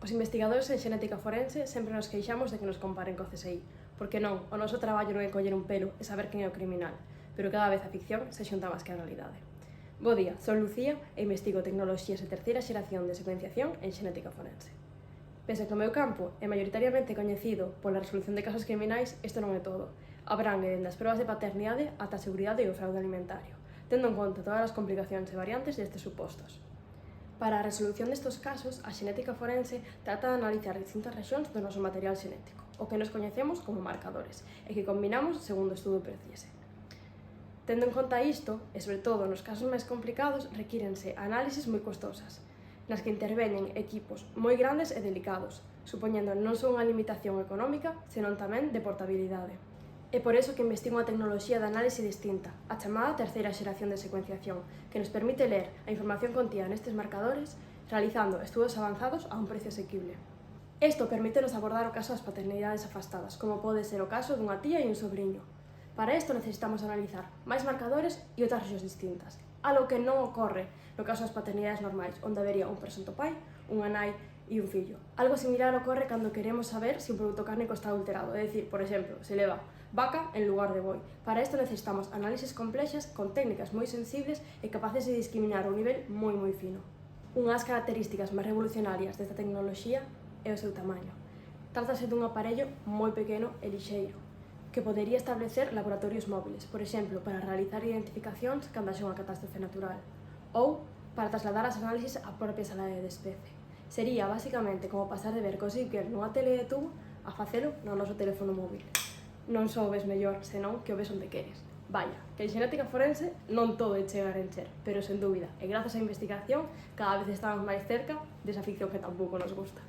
Os investigadores en xenética forense sempre nos queixamos de que nos comparen co CSI, porque non, o noso traballo non é coller un pelo e saber quen é o criminal, pero cada vez a ficción se xunta máis que a realidade. Bo día, son Lucía e investigo tecnoloxías de terceira xeración de secuenciación en xenética forense. Pese que o meu campo é maioritariamente coñecido pola resolución de casos criminais, isto non é todo. Abrangue dende as probas de paternidade ata a seguridade e o fraude alimentario, tendo en conta todas as complicacións e variantes destes supostos. Para a resolución destes casos, a xenética forense trata de analizar distintas rexións do noso material xenético, o que nos coñecemos como marcadores, e que combinamos segundo o estudo precise. Tendo en conta isto, e sobre todo nos casos máis complicados, requírense análises moi costosas, nas que interveñen equipos moi grandes e delicados, supoñendo non só unha limitación económica, senón tamén de portabilidade. É por iso que investigo unha tecnoloxía de análise distinta, a chamada terceira xeración de secuenciación, que nos permite ler a información contida nestes marcadores, realizando estudos avanzados a un precio asequible. Isto permítenos abordar o caso das paternidades afastadas, como pode ser o caso dunha tía e un sobrinho. Para isto necesitamos analizar máis marcadores e outras rexións distintas, algo que non ocorre no caso das paternidades normais, onde habería un presunto pai, unha nai e un fillo. Algo similar ocorre cando queremos saber se un produto cárnico está adulterado, é dicir, por exemplo, se leva vaca en lugar de boi. Para isto necesitamos análises complexas con técnicas moi sensibles e capaces de discriminar a un nivel moi fino. Unha das características máis revolucionarias desta tecnoloxía é o seu tamaño. Trátase dun aparello moi pequeno e lixeiro, que podería establecer laboratorios móviles, por exemplo, para realizar identificacións cando haxa unha catástrofe natural, ou para trasladar as análises á propia sala de despece. Sería, basicamente, como pasar de ver cosir nunha tele de tubo a facelo no noso teléfono móvil. Non só o ves mellor, senón que o ves onde queres. Vaya, que en xenética forense non todo é chegar a encher, pero sen dúbida, e grazas á investigación, cada vez estamos máis cerca desa ficción que tampouco nos gusta.